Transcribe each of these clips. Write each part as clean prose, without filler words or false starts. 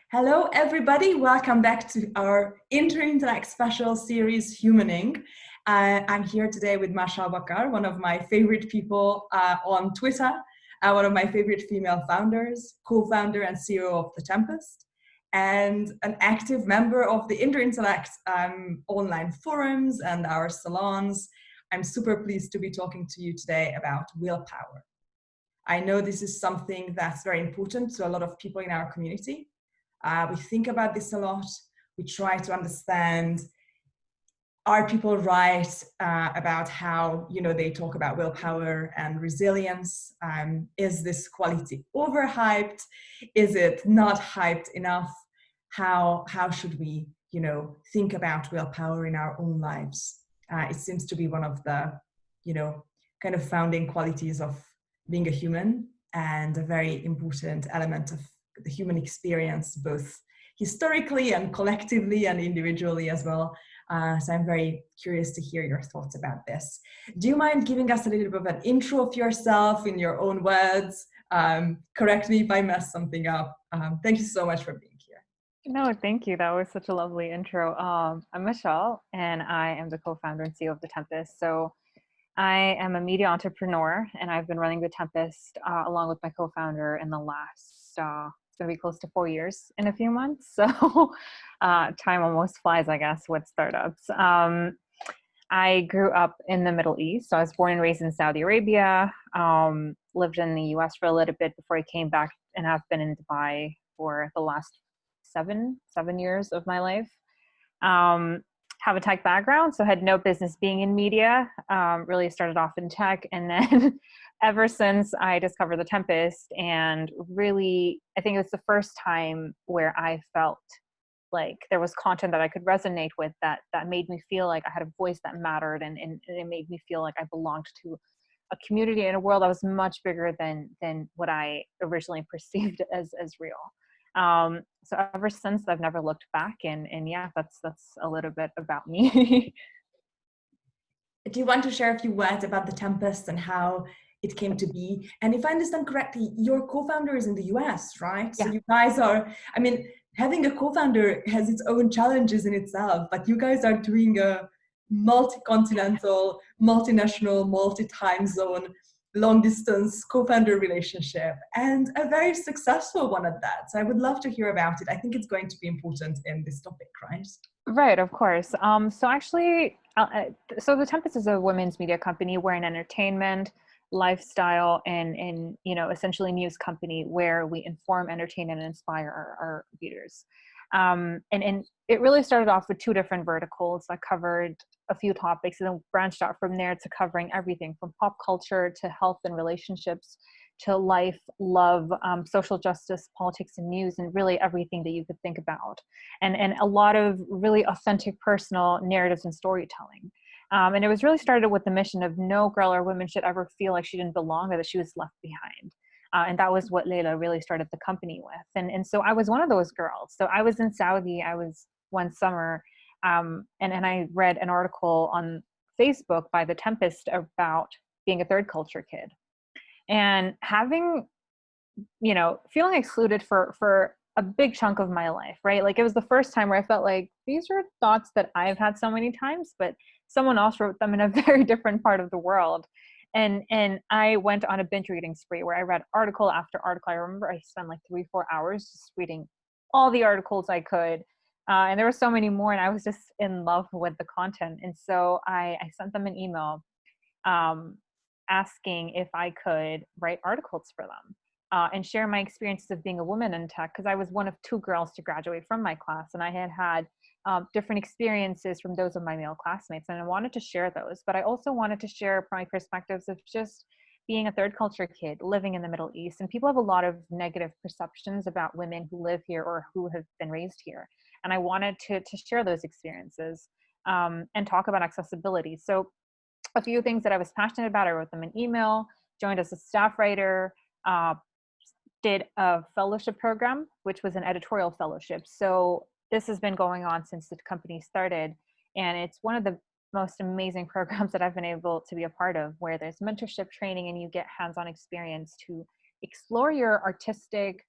Hello, everybody. Welcome back to our Interintellect special series, Humaning. I'm here today with Mashal Waqar, one of my favorite people on Twitter, one of my favorite female founders, co-founder and COO of The Tempest, and an active member of the Interintellect online forums and our salons. I'm super pleased to be talking to you today about willpower. I know this is something that's very important to a lot of people in our community. We think about this a lot. We try to understand, are people right about how they talk about willpower and resilience? Is this quality overhyped? Is it not hyped enough? How should we think about willpower in our own lives? It seems to be one of the kind of founding qualities of being a human, and a very important element of the human experience, both historically and collectively and individually as well. So I'm very curious to hear your thoughts about this. Do you mind giving us a little bit of an intro of yourself in your own words? Correct me if I mess something up. Thank you so much for being here. No, thank you. That was such a lovely intro. I'm Mashal, and I am the co-founder and CEO of The Tempest. So I am a media entrepreneur, and I've been running The Tempest along with my co-founder in the last, it's going to be close to 4 years in a few months. So time almost flies, I guess, with startups. I grew up in the Middle East. So I was born and raised in Saudi Arabia, lived in the US for a little bit before I came back, and I've been in Dubai for the last seven years of my life. Have a tech background, so had no business being in media. Really started off in tech, and then ever since I discovered The Tempest, and really, I think it was the first time where I felt like there was content that I could resonate with, that made me feel like I had a voice that mattered, and it made me feel like I belonged to a community in a world that was much bigger than what I originally perceived as real. So ever since, I've never looked back, and yeah, that's a little bit about me. Do you want to share a few words about The Tempest and how it came to be? And if I understand correctly, your co-founder is in the US, right? Yeah. So you guys are, I mean, having a co-founder has its own challenges in itself, but you guys are doing a multi-continental, multinational, multi-time zone, long-distance co-founder relationship, and a very successful one at that. So I would love to hear about it. I think it's going to be important in this topic, right? Right, of course. So actually, so The Tempest is a women's media company. We're an entertainment, lifestyle, and essentially news company where we inform, entertain, and inspire our readers. And it really started off with two different verticals. I covered a few topics and then branched out from there to covering everything from pop culture to health and relationships to life, love, social justice, politics, and news, and really everything that you could think about. And a lot of really authentic personal narratives and storytelling. And it was really started with the mission of no girl or woman should ever feel like she didn't belong or that she was left behind. And that was what Layla really started the company with. And so I was one of those girls. So I was in Saudi, I was one summer, and I read an article on Facebook by The Tempest about being a third culture kid. And having, feeling excluded for a big chunk of my life, right? Like it was the first time where I felt like these are thoughts that I've had so many times, but someone else wrote them in a very different part of the world. And I went on a binge reading spree where I read article after article. I remember I spent like 3-4 hours just reading all the articles I could. And there were so many more, and I was just in love with the content. And so I sent them an email asking if I could write articles for them and share my experiences of being a woman in tech, because I was one of 2 girls to graduate from my class, and I had different experiences from those of my male classmates, and I wanted to share those, but I also wanted to share my perspectives of just being a third culture kid living in the Middle East. And people have a lot of negative perceptions about women who live here or who have been raised here, and I wanted to share those experiences and talk about accessibility. So a few things that I was passionate about, I wrote them an email, joined as a staff writer, did a fellowship program, which was an editorial fellowship. So this has been going on since the company started, and it's one of the most amazing programs that I've been able to be a part of, where there's mentorship training and you get hands-on experience to explore your artistic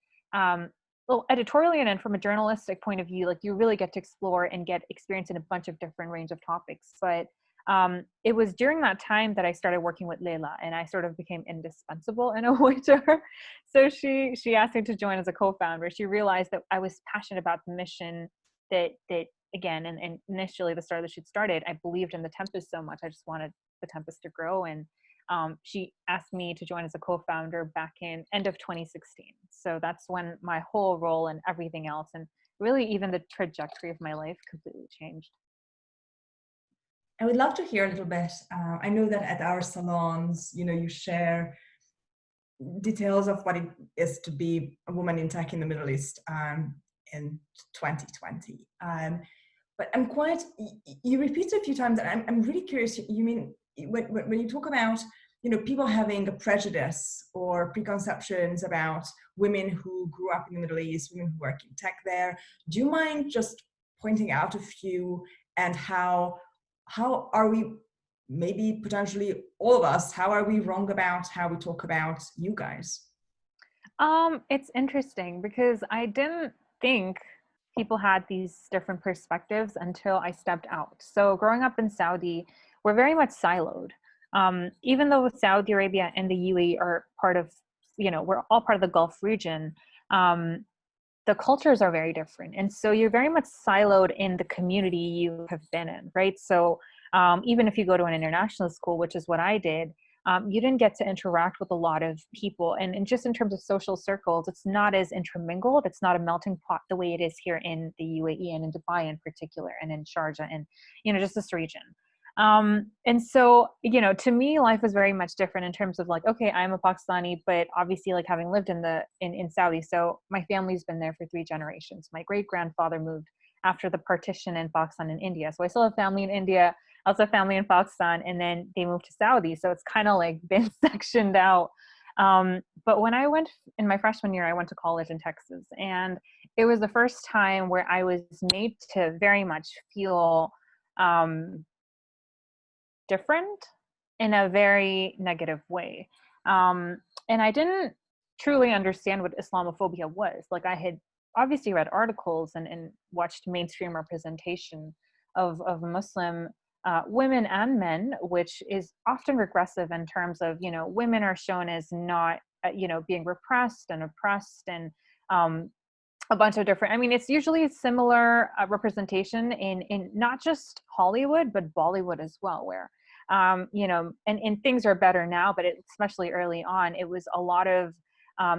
well, editorially and then from a journalistic point of view, like you really get to explore and get experience in a bunch of different range of topics. But it was during that time that I started working with Leila, and I sort of became indispensable in a way to her. So she asked me to join as a co-founder. She realized that I was passionate about the mission that again, and initially the start that she'd started, I believed in the Tempest so much. I just wanted the Tempest to grow. And she asked me to join as a co-founder back in end of 2016. So that's when my whole role and everything else, and really even the trajectory of my life, completely changed. I would love to hear a little bit. I know that at our salons, you share details of what it is to be a woman in tech in the Middle East in 2020. But you repeated a few times, and I'm really curious. You mean when you talk about people having a prejudice or preconceptions about women who grew up in the Middle East, women who work in tech there? Do you mind just pointing out a few, and how are we, maybe potentially all of us, how are we wrong about how we talk about you guys? It's interesting because I didn't think people had these different perspectives until I stepped out. So growing up in Saudi, we're very much siloed. Even though Saudi Arabia and the UAE are part of, we're all part of the Gulf region, the cultures are very different. And so you're very much siloed in the community you have been in, right? So even if you go to an international school, which is what I did, you didn't get to interact with a lot of people. And just in terms of social circles, it's not as intermingled. It's not a melting pot the way it is here in the UAE and in Dubai in particular, and in Sharjah and, just this region. And so, to me, life was very much different in terms of like, okay, I'm a Pakistani, but obviously like having lived in Saudi. So my family's been there for 3 generations. My great grandfather moved after the partition in Pakistan and India. So I still have family in India, I also have family in Pakistan, and then they moved to Saudi. So it's kind of like been sectioned out. But when I went in my freshman year, I went to college in Texas, and it was the first time where I was made to very much feel, different in a very negative way. And I didn't truly understand what Islamophobia was. Like, I had obviously read articles and watched mainstream representation of Muslim women and men, which is often regressive in terms of, women are shown as not, being repressed and oppressed, and a bunch of different, it's usually a similar representation in not just Hollywood, but Bollywood as well, where, and things are better now, but especially early on, it was a lot of,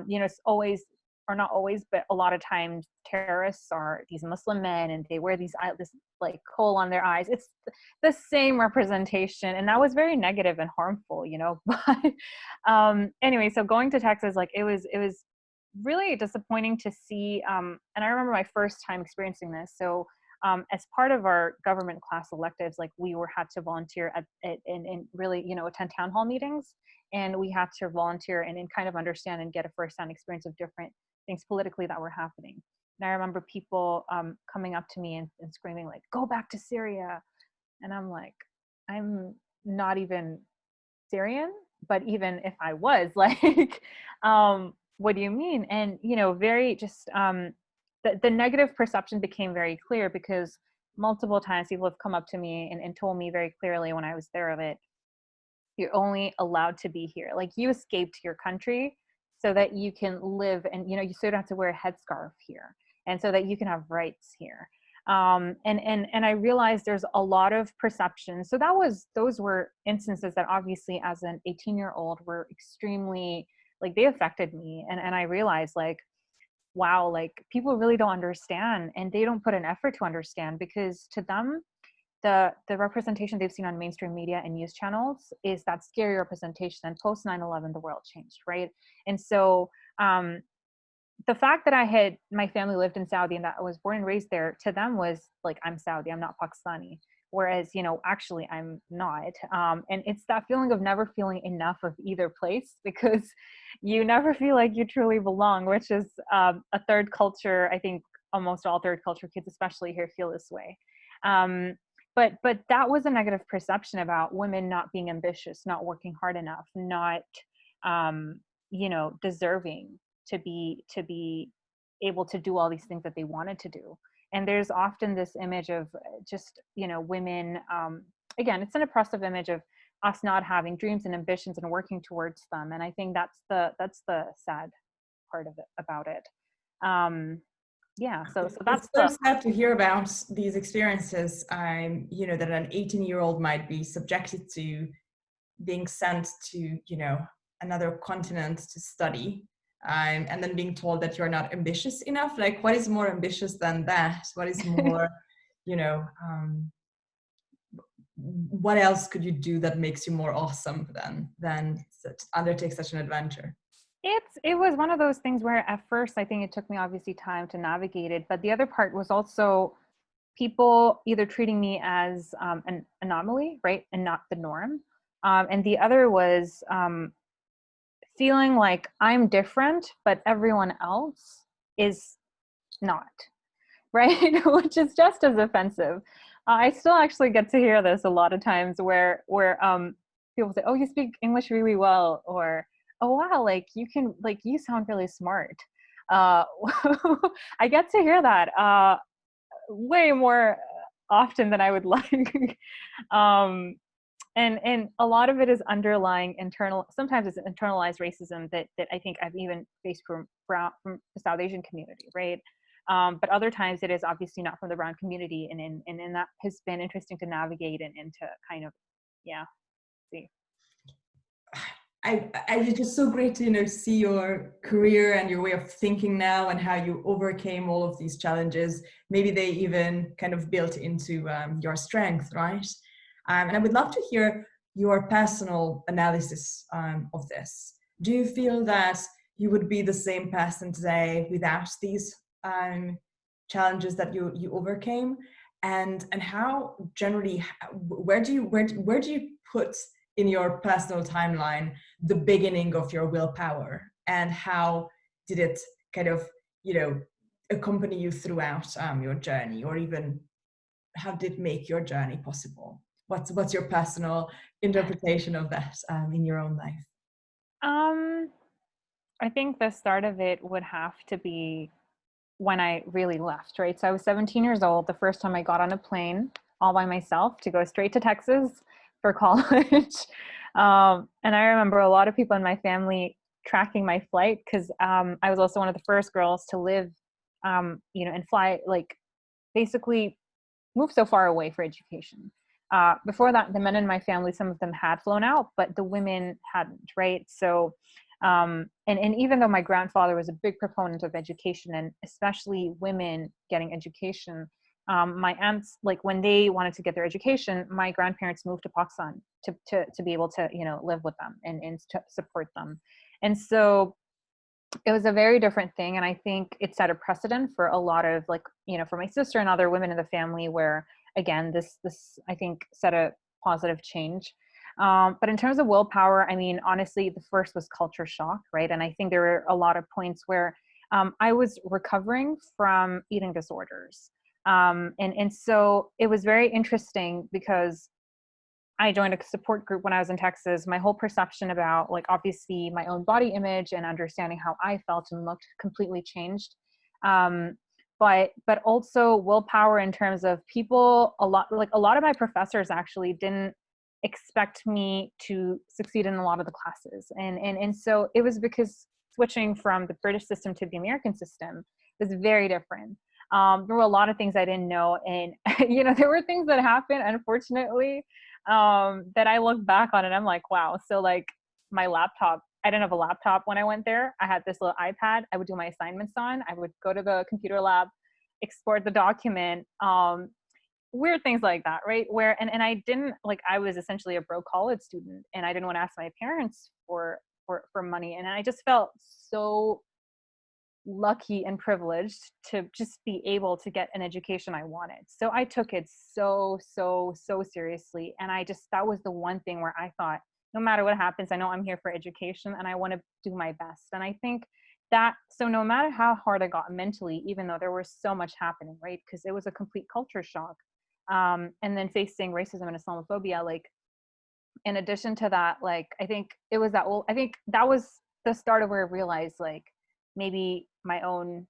it's always, or not always, but a lot of times terrorists are these Muslim men, and they wear this like kohl on their eyes. It's the same representation, and that was very negative and harmful, But anyway, so going to Texas, like it was really disappointing to see. And I remember my first time experiencing this. So as part of our government class electives, like we had to volunteer and really, attend town hall meetings, and we had to volunteer and kind of understand and get a first-hand experience of different things politically that were happening. And I remember people coming up to me and screaming like, "Go back to Syria." And I'm like, I'm not even Syrian, but even if I was, like, what do you mean? And, very just, the negative perception became very clear, because multiple times people have come up to me and told me very clearly when I was there that you're only allowed to be here. Like, you escaped your country so that you can live, and, you so you don't have to wear a headscarf here, and so that you can have rights here. And I realized there's a lot of perception. So those were instances that obviously as an 18-year-old were extremely, like, they affected me. And I realized, like, wow, like, people really don't understand, and they don't put an effort to understand, because to them, the representation they've seen on mainstream media and news channels is that scary representation. And post 9/11, the world changed, right? And so, the fact that my family lived in Saudi and that I was born and raised there, to them was like, I'm Saudi, I'm not Pakistani. Whereas, actually I'm not. And it's that feeling of never feeling enough of either place, because you never feel like you truly belong, which is a third culture. I think almost all third culture kids, especially here, feel this way. But that was a negative perception about women not being ambitious, not working hard enough, not, deserving to be able to do all these things that they wanted to do. And there's often this image of just, women, again, it's an oppressive image of us not having dreams and ambitions and working towards them. And I think that's the sad part of it about it. So It's that's so the sad to hear about these experiences, that an 18-year-old might be subjected to, being sent to, another continent to study, and then being told that you're not ambitious enough. Like, what is more ambitious than that? What is more, you know, what else could you do that makes you more awesome than undertake such an adventure? it was one of those things where at first I think it took me obviously time to navigate it, but the other part was also people either treating me as an anomaly, right, and not the norm, and the other was feeling like I'm different, but everyone else is not, right? Which is just as offensive. I still actually get to hear this a lot of times where people say, "Oh, you speak English really well," or "Oh, wow, like you sound really smart." Uh, I get to hear that way more often than I would like. um, and a lot of it is underlying sometimes it's internalized racism that I think I've even faced from the South Asian community, right? But other times it is obviously not from the brown community, and that has been interesting to navigate and to kind of, yeah, see. It's just so great to see your career and your way of thinking now, and how you overcame all of these challenges. Maybe they even kind of built into your strength, right? And I would love to hear your personal analysis of this. Do you feel that you would be the same person today without these challenges that you overcame? And how generally, where do you put in your personal timeline the beginning of your willpower, and how did it kind of accompany you throughout your journey, or even how did it make your journey possible? What's your personal interpretation of that in your own life? um I think the start of it would have to be when I really left, right? So I was 17 years old the first time I got on a plane all by myself to go straight to Texas for college. And I remember a lot of people in my family tracking my flight because I was also one of the first girls to live, and fly, like basically move so far away for education. Before that, the men in my family, some of them had flown out, but the women hadn't, right? So and even though my grandfather was a big proponent of education, and especially women getting education, my aunts, like when they wanted to get their education, my grandparents moved to Pakistan to be able to live with them and to support them. And so it was a very different thing, and I think it set a precedent for a lot of, like, for my sister and other women in the family, where again this I think set a positive change. But in terms of willpower, I mean, honestly, the first was culture shock, right? And I think there were a lot of points where I was recovering from eating disorders. And so it was very interesting because I joined a support group when I was in Texas. My whole perception about, like, obviously my own body image and understanding how I felt and looked completely changed. Um, but also willpower in terms of people, a lot of my professors actually didn't expect me to succeed in a lot of the classes. And so it was because switching from the British system to the American system was very different. There were a lot of things I didn't know. And, there were things that happened, unfortunately, that I look back on and I'm like, wow. So like my laptop, I didn't have a laptop when I went there. I had this little iPad I would do my assignments on. I would go to the computer lab, export the document, weird things like that, right? And I didn't, like, I was essentially a broke college student and I didn't want to ask my parents for money. And I just felt so lucky and privileged to just be able to get an education I wanted. So I took it so seriously. And that was the one thing where I thought, no matter what happens, I know I'm here for education and I want to do my best. And I think so no matter how hard I got mentally, even though there was so much happening, right? Because it was a complete culture shock. And then facing racism and Islamophobia, like, in addition to that, like, I think that was the start of where I realized, like, maybe my own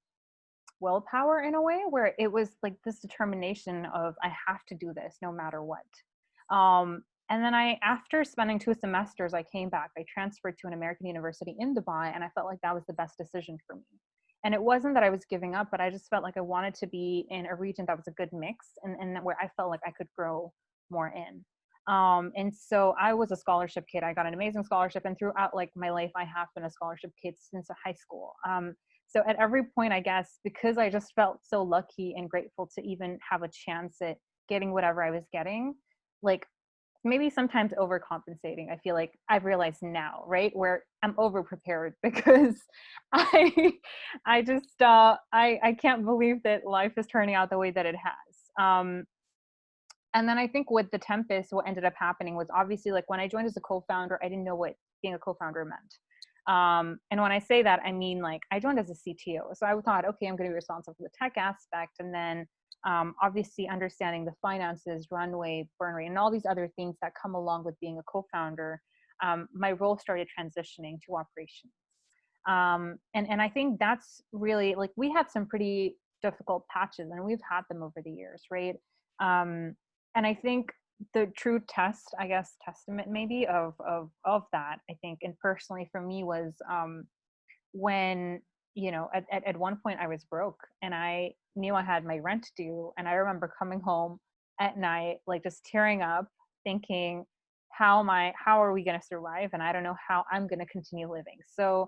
willpower in a way, where it was like this determination of, I have to do this no matter what. And then after spending 2 semesters, I came back. I transferred to an American university in Dubai, and I felt like that was the best decision for me. And it wasn't that I was giving up, but I just felt like I wanted to be in a region that was a good mix, and where I felt like I could grow more in. And so I was a scholarship kid. I got an amazing scholarship, and throughout like my life, I have been a scholarship kid since high school. So at every point, I guess, because I just felt so lucky and grateful to even have a chance at getting whatever I was getting, like maybe sometimes overcompensating. I feel like I've realized now, right, where I'm over prepared because I just I can't believe that life is turning out the way that it has. And then I think with the Tempest, what ended up happening was, obviously, like when I joined as a co-founder, I didn't know what being a co-founder meant. And when I say that, I mean, like, I joined as a CTO. So I thought, okay, I'm going to be responsible for the tech aspect. And then obviously understanding the finances, runway, burn rate, and all these other things that come along with being a co-founder. My role started transitioning to operations. And I think that's really, like, we had some pretty difficult patches, and we've had them over the years, right? And I think the true test, I guess, testament maybe of that, I think, and personally for me, was when, you know, at one point I was broke, and I knew I had my rent due. And I remember coming home at night, like just tearing up, thinking, how are we going to survive? And I don't know how I'm going to continue living. So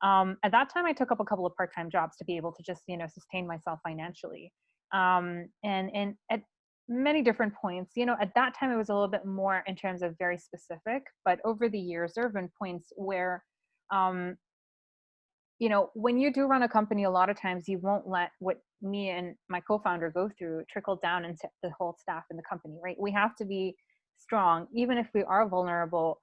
at that time, I took up a couple of part-time jobs to be able to just, you know, sustain myself financially. And at many different points, you know, at that time it was a little bit more in terms of very specific, but over the years there have been points where you know, when you do run a company, a lot of times you won't let what me and my co-founder go through trickle down into the whole staff in the company, right? We have to be strong. Even if we are vulnerable,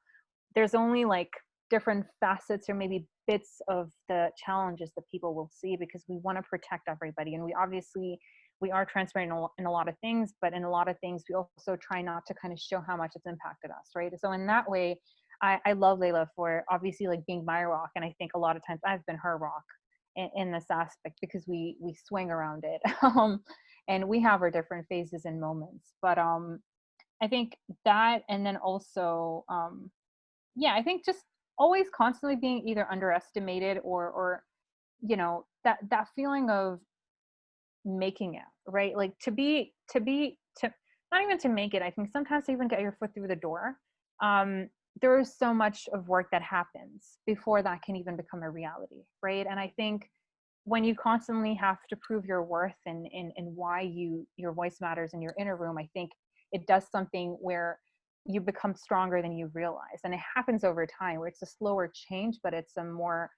there's only like different facets or maybe bits of the challenges that people will see, because we want to protect everybody. And we are transparent in a lot of things, but in a lot of things, we also try not to kind of show how much it's impacted us, right? So in that way, I love Layla for obviously like being my rock. And I think a lot of times I've been her rock in this aspect, because we swing around it. And we have our different phases and moments. But I think that, and then also, yeah, I think just always constantly being either underestimated or you know, that feeling of making it, right? Like to not even to make it, I think sometimes to even get your foot through the door. There is so much of work that happens before that can even become a reality, right? And I think when you constantly have to prove your worth and why your voice matters in your inner room, I think it does something where you become stronger than you realize. And it happens over time, where it's a slower change, but it's a more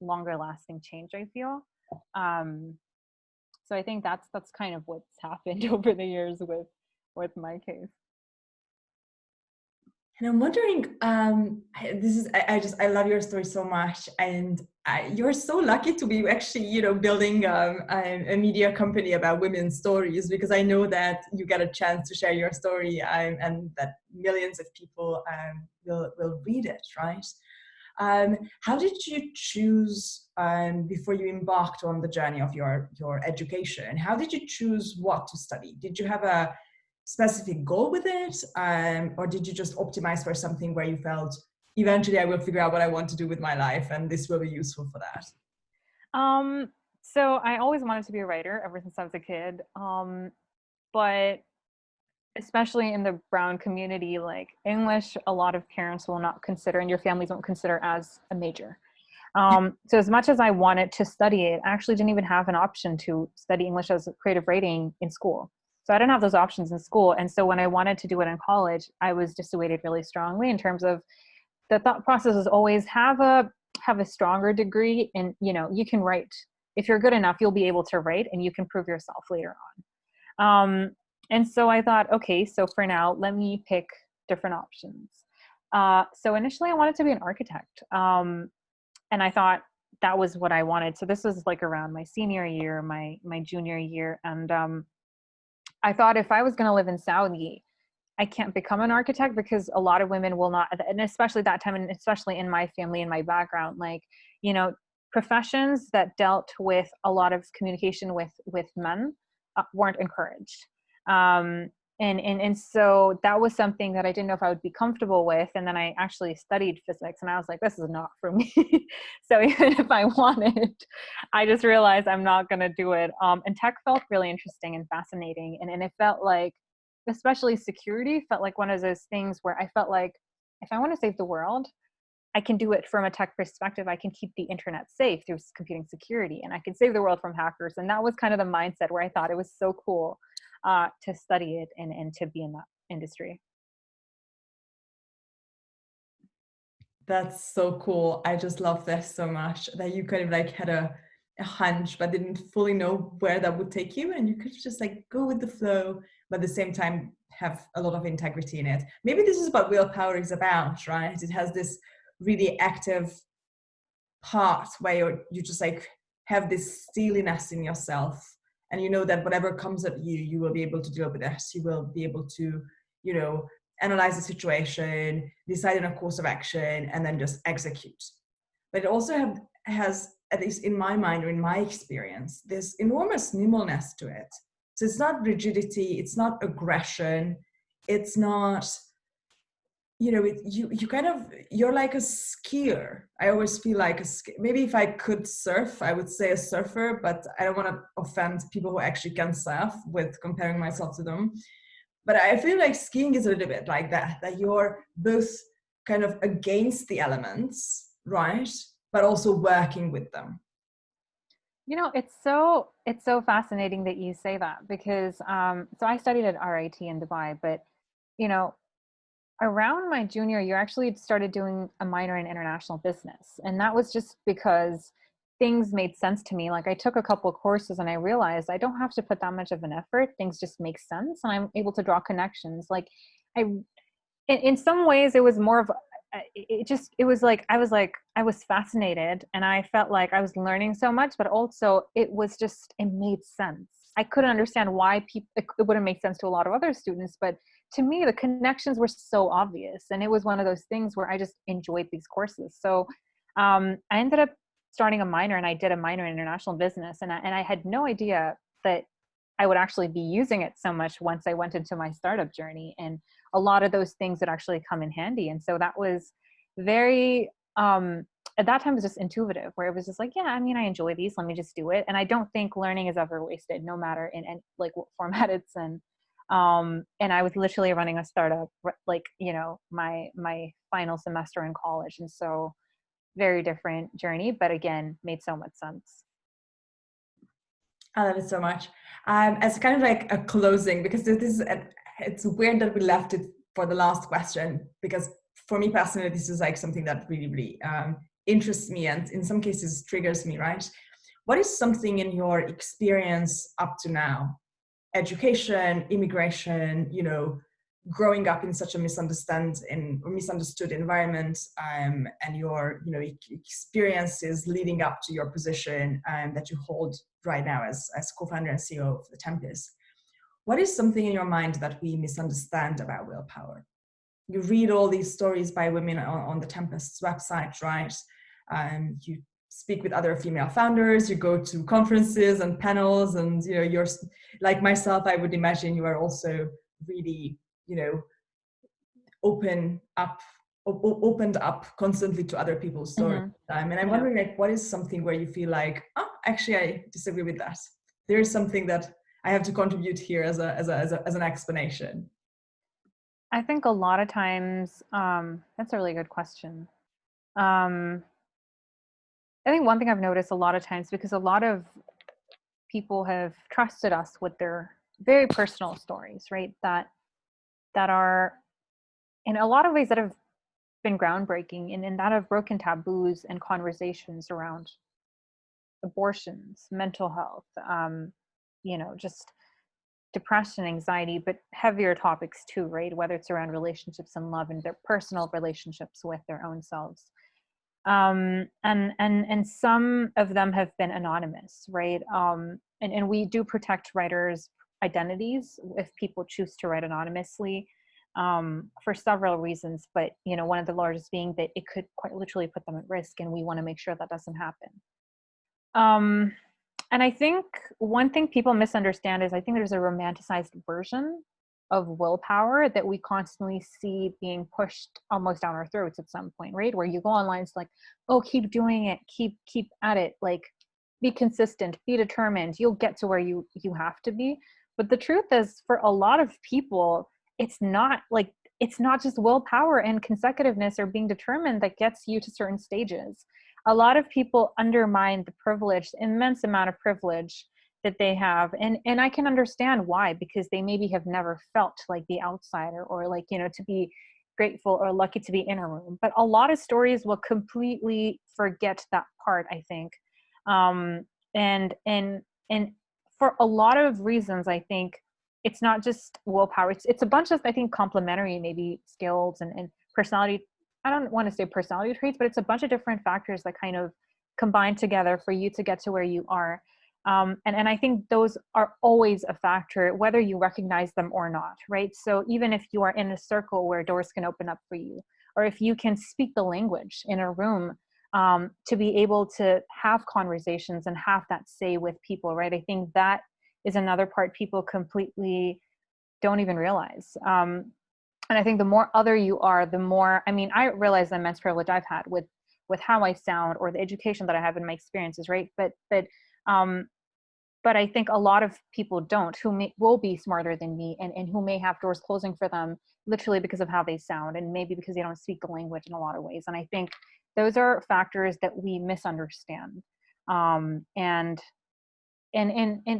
longer lasting change, I feel. So I think that's kind of what's happened over the years with my case. And I'm wondering, I love your story so much, and you're so lucky to be actually, you know, building a media company about women's stories, because I know that you get a chance to share your story, and that millions of people will read it, right? How did you choose, before you embarked on the journey of your education, how did you choose what to study? Did you have a specific goal with it, or did you just optimize for something where you felt eventually I will figure out what I want to do with my life, and this will be useful for that? So I always wanted to be a writer ever since I was a kid, but especially in the brown community, like English, a lot of parents will not consider, and your families won't consider as a major. So as much as I wanted to study it, I actually didn't even have an option to study English as creative writing in school. So I didn't have those options in school. And so when I wanted to do it in college, I was dissuaded really strongly, in terms of the thought process is always have a stronger degree, and, you know, you can write. If you're good enough, you'll be able to write, and you can prove yourself later on. And so I thought, okay, so for now, let me pick different options. So initially I wanted to be an architect. And I thought that was what I wanted. So this was like around my senior year, my junior year. And I thought, if I was going to live in Saudi, I can't become an architect, because a lot of women will not, and especially that time, and especially in my family and my background, like, you know, professions that dealt with a lot of communication with men weren't encouraged. And so that was something that I didn't know if I would be comfortable with. And then I actually studied physics and I was like, this is not for me. So even if I wanted, I just realized I'm not going to do it. And tech felt really interesting and fascinating. And it felt like, especially security, felt like one of those things where I felt like if I want to save the world, I can do it from a tech perspective. I can keep the internet safe through computing security, and I can save the world from hackers. And that was kind of the mindset where I thought it was so cool to study it and to be in that industry. That's so cool. I just love this so much that you kind of like had a hunch but didn't fully know where that would take you, and you could just like go with the flow, but at the same time have a lot of integrity in it. Maybe this is what willpower is about, right? It has this really active part where you just like have this steeliness in yourself, and you know that whatever comes at you, you will be able to deal with it. You will be able to, you know, analyze the situation, decide on a course of action, and then just execute. But it also has, at least in my mind or in my experience, this enormous nimbleness to it. So it's not rigidity, it's not aggression, it's not, you know, you kind of, you're like a skier. I always feel like maybe if I could surf, I would say a surfer, but I don't want to offend people who actually can surf with comparing myself to them. But I feel like skiing is a little bit like that you're both kind of against the elements, right? But also working with them. You know, it's so fascinating that you say that because so I studied at RIT in Dubai, but you know, around my junior year, I actually started doing a minor in international business. And that was just because things made sense to me. Like I took a couple of courses and I realized I don't have to put that much of an effort. Things just make sense. And I'm able to draw connections. Like I, in some ways it was more of, it was like, I was fascinated and I felt like I was learning so much, but also it was just, it made sense. I couldn't understand why people, it wouldn't make sense to a lot of other students, but to me, the connections were so obvious. And it was one of those things where I just enjoyed these courses. So I ended up starting a minor, and I did a minor in international business. And I had no idea that I would actually be using it so much once I went into my startup journey. And a lot of those things would actually come in handy. And so that was very, at that time it was just intuitive, where it was just like, yeah, I mean, I enjoy these, let me just do it. And I don't think learning is ever wasted, no matter in like what format it's in. And I was literally running a startup, like, you know, my final semester in college. And so very different journey, but again, made so much sense. I love it so much. As kind of like a closing, because it's weird that we left it for the last question, because for me personally, this is like something that really, really interests me and in some cases triggers me, right? What is something in your experience up to now, education, immigration, you know, growing up in such a misunderstood environment, and your, you know, experiences leading up to your position that you hold right now as co-founder and CEO of The Tempest? What is something in your mind that we misunderstand about willpower? You read all these stories by women on The Tempest's website, right? You speak with other female founders, you go to conferences and panels, and you know, you're like myself, I would imagine you are also really, you know, opened up constantly to other people's stories. Mm-hmm. And I'm wondering, like, what is something where you feel like, oh, actually I disagree with that, there is something that I have to contribute here as an explanation? I think a lot of times, that's a really good question. Um, I think one thing I've noticed a lot of times, because a lot of people have trusted us with their very personal stories, right? That are in a lot of ways that have been groundbreaking and that have broken taboos and conversations around abortions, mental health, you know, just depression, anxiety, but heavier topics too, right? Whether it's around relationships and love and their personal relationships with their own selves. And some of them have been anonymous, right? And we do protect writers' identities if people choose to write anonymously, for several reasons. But you know, one of the largest being that it could quite literally put them at risk, and we want to make sure that doesn't happen. And I think one thing people misunderstand is I think there's a romanticized version of willpower that we constantly see being pushed almost down our throats at some point, right? Where you go online, it's like, oh, keep doing it, keep at it, like be consistent, be determined, you'll get to where you have to be. But the truth is, for a lot of people, it's not just willpower and consecutiveness or being determined that gets you to certain stages. A lot of people undermine the privilege, immense amount of privilege that they have. And I can understand why, because they maybe have never felt like the outsider, or like, to be grateful or lucky to be in a room. But a lot of stories will completely forget that part, I think. And for a lot of reasons, I think it's not just willpower. It's a bunch of, I think, complementary maybe skills and personality. I don't want to say personality traits, but it's a bunch of different factors that kind of combine together for you to get to where you are. And I think those are always a factor, whether you recognize them or not, right? So even if you are in a circle where doors can open up for you, or if you can speak the language in a room, to be able to have conversations and have that say with people, right? I think that is another part people completely don't even realize. And I think the more other you are, the more, I mean, I realize the immense privilege I've had with how I sound or the education that I have in my experiences, right? But I think a lot of people don't, who will be smarter than me and who may have doors closing for them literally because of how they sound, and maybe because they don't speak the language in a lot of ways. And I think those are factors that we misunderstand. And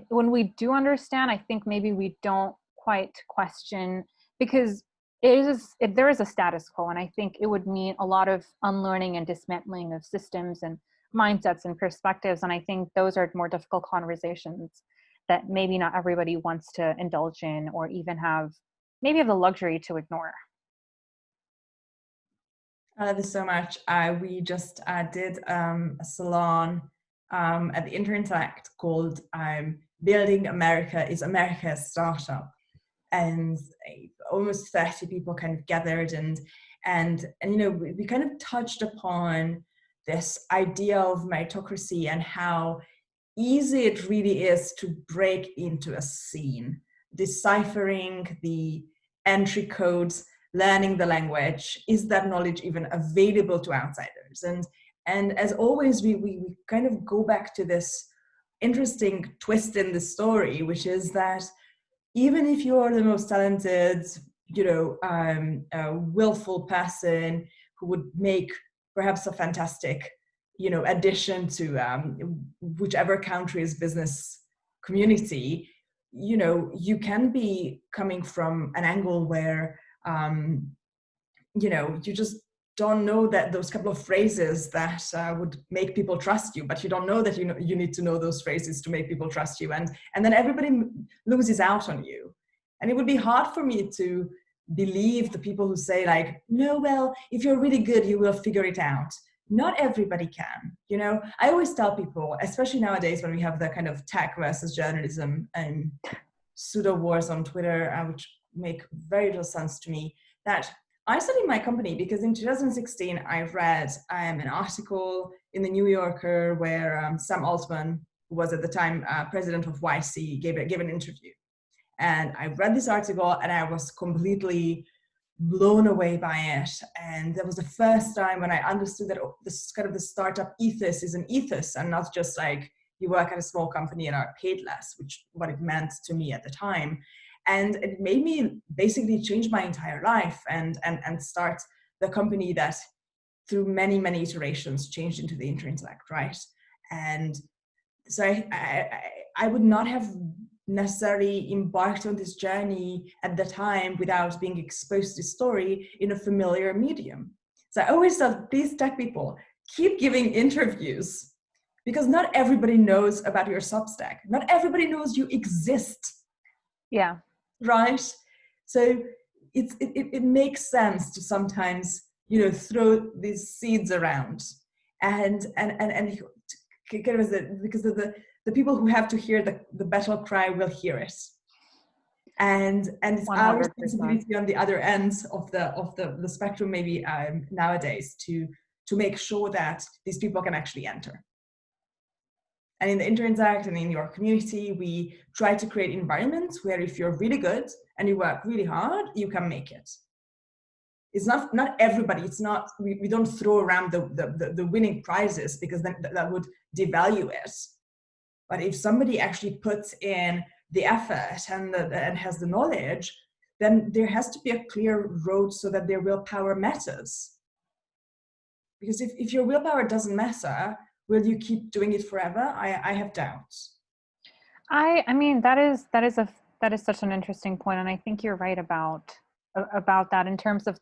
when we do understand, I think maybe we don't quite question, because there is a status quo, and I think it would mean a lot of unlearning and dismantling of systems and mindsets and perspectives. And I think those are more difficult conversations that maybe not everybody wants to indulge in, or even have the luxury to ignore. I love this so much. We just did a salon at the Interintellect called Building America is America's Startup. And almost 30 people kind of gathered, and we kind of touched upon this idea of meritocracy and how easy it really is to break into a scene, deciphering the entry codes, learning the language. Is that knowledge even available to outsiders? And as always, we kind of go back to this interesting twist in the story, which is that even if you are the most talented, willful person who would make perhaps a fantastic, addition to whichever country's business community, you can be coming from an angle where, you just don't know that those couple of phrases that would make people trust you, but you don't know that you need to know those phrases to make people trust you, and then everybody loses out on you. And it would be hard for me to believe the people who say like, no, well, if you're really good, you will figure it out. Not everybody can. I always tell people, especially nowadays when we have the kind of tech versus journalism and pseudo wars on Twitter, which make very little sense to me, that I started my company because in 2016, I read an article in the New Yorker where Sam Altman, who was at the time president of YC, gave an interview. And I read this article and I was completely blown away by it. And that was the first time when I understood that this kind of the startup ethos is an ethos and not just like you work at a small company and are paid less, which what it meant to me at the time. And it made me basically change my entire life and start the company that through many, many iterations changed into the Interintellect, right? And so I would not have necessarily embarked on this journey at the time without being exposed to the story in a familiar medium. So I always tell these tech people, keep giving interviews, because not everybody knows about your Substack. Not everybody knows you exist. Yeah. Right? So it makes sense to sometimes, throw these seeds around and because the people who have to hear the battle cry will hear it. And it's 100%. Our responsibility on the other end of the spectrum, maybe nowadays, to make sure that these people can actually enter. And in the Interintellect and in your community, we try to create environments where if you're really good and you work really hard, you can make it. It's not everybody, it's not, we don't throw around the winning prizes, because then that would devalue it. But if somebody actually puts in the effort and has the knowledge, then there has to be a clear road so that their willpower matters. Because if your willpower doesn't matter, will you keep doing it forever? I have doubts. I mean, that is such an interesting point, and I think you're right about that in terms of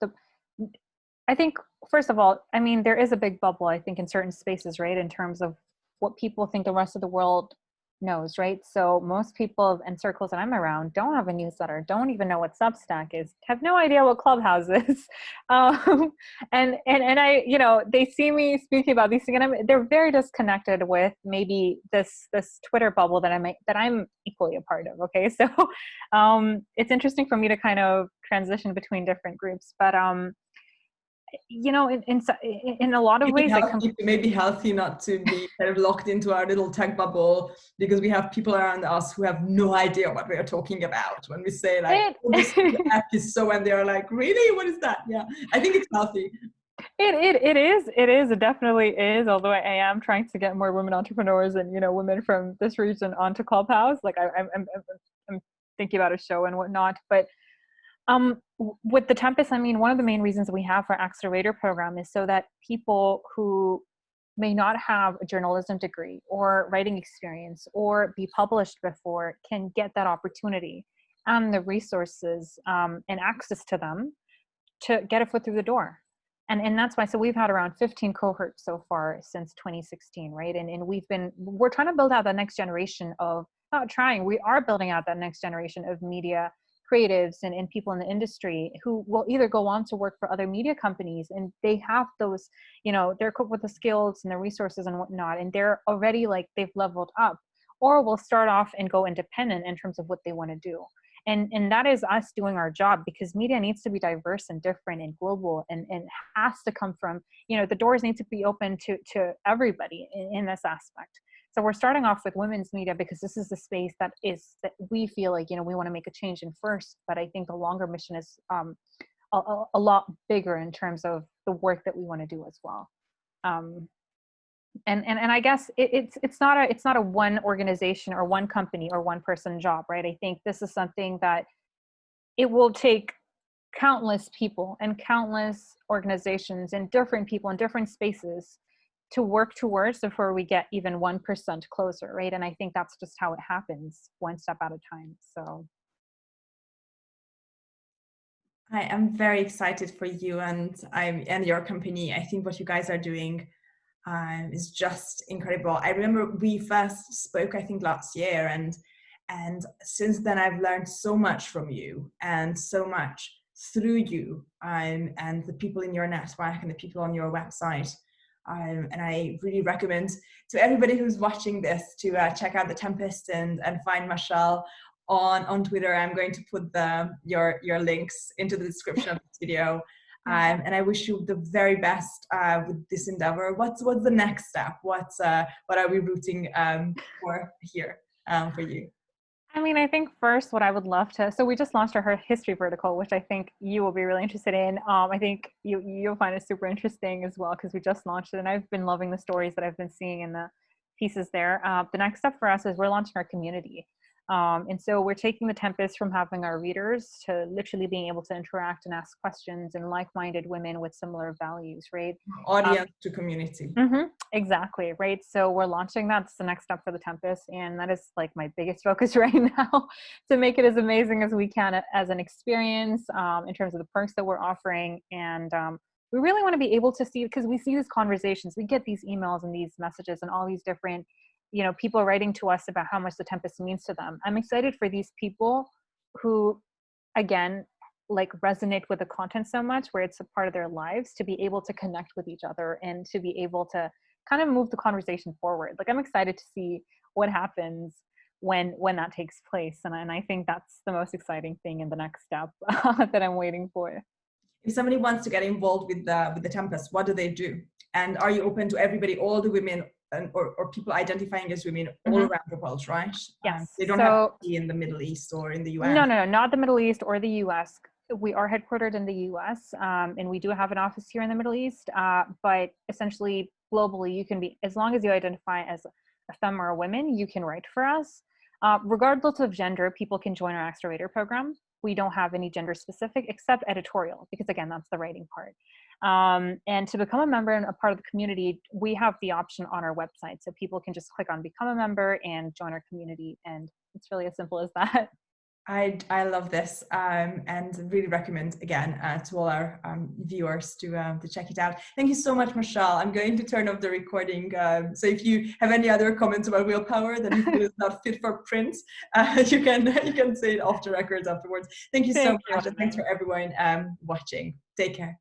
I think, first of all, I mean, there is a big bubble, I think, in certain spaces, right, in terms of what people think the rest of the world knows, right? So most people and circles that I'm around don't have a newsletter, don't even know what Substack is, have no idea what Clubhouse is. And I, you know, they see me speaking about these things, and they're very disconnected with maybe this Twitter bubble that I'm equally a part of. Okay, so it's interesting for me to kind of transition between different groups, but you know, in a lot of ways, it may be healthy not to be kind of locked into our little tech bubble, because we have people around us who have no idea what we are talking about when we say like, oh, this app is so, and they're like, really, what is that? Yeah, I think it's healthy. It definitely is. Although I am trying to get more women entrepreneurs and, you know, women from this region onto Clubhouse. Like I'm thinking about a show and whatnot, but with the Tempest, I mean, one of the main reasons we have our accelerator program is so that people who may not have a journalism degree or writing experience or be published before can get that opportunity and the resources and access to them to get a foot through the door. And that's why, so we've had around 15 cohorts so far since 2016, right? And we're trying to build out the next generation of, not trying, we are building out that next generation of media creatives and people in the industry who will either go on to work for other media companies, and they have those, you know, they're equipped with the skills and the resources and whatnot, and they're already like, they've leveled up, or will start off and go independent in terms of what they want to do. And that is us doing our job, because media needs to be diverse and different and global, and has to come from, you know, the doors need to be open to everybody in this aspect. So we're starting off with women's media because this is the space that we feel like, you know, we want to make a change in first. But I think the longer mission is a lot bigger in terms of the work that we want to do as well. And I guess it's not a one organization or one company or one person job, right? I think this is something that it will take countless people and countless organizations and different people in different spaces to work towards before we get even 1% closer, right? And I think that's just how it happens, one step at a time. So I am very excited for you and your company. I think what you guys are doing is just incredible. I remember we first spoke, I think last year, and since then I've learned so much from you and so much through you, and the people in your network and the people on your website. And I really recommend to everybody who's watching this to check out The Tempest and find Mashal on Twitter. I'm going to put your links into the description of this video. And I wish you the very best with this endeavor. What's the next step? What are we rooting for here for you? I mean, I think first what I would love to, so we just launched our history vertical, which I think you will be really interested in. I think you'll find it super interesting as well, because we just launched it and I've been loving the stories that I've been seeing in the pieces there. The next step for us is we're launching our community. And so we're taking the Tempest from having our readers to literally being able to interact and ask questions, and like-minded women with similar values, right? Audience to community. Exactly, right? So we're launching that. It's the next step for the Tempest, and that is like my biggest focus right now, to make it as amazing as we can as an experience in terms of the perks that we're offering. And we really want to be able to see, because we see these conversations, we get these emails and these messages and all these different, you know, people writing to us about how much the Tempest means to them. I'm excited for these people who, again, like resonate with the content so much, where it's a part of their lives, to be able to connect with each other and to be able to kind of move the conversation forward. Like, I'm excited to see what happens when that takes place. And I think that's the most exciting thing in the next step that I'm waiting for. If somebody wants to get involved with the Tempest, what do they do? And are you open to everybody, all the women or people identifying as women all around the world, right? Yes. They don't have to be in the Middle East or in the US. No, not the Middle East or the US. We are headquartered in the US, and we do have an office here in the Middle East. But essentially, globally, you can be, as long as you identify as a femme or a woman, you can write for us. Regardless of gender, people can join our accelerator program. We don't have any gender specific except editorial, because again, that's the writing part. And to become a member and a part of the community, we have the option on our website. So people can just click on become a member and join our community. And it's really as simple as that. I love this, and really recommend again to all our viewers to check it out. Thank you so much, Mashal. I'm going to turn off the recording. So if you have any other comments about willpower that you feel is not fit for print, you can say it off the records afterwards. Thank you so much, and thanks for everyone watching. Take care.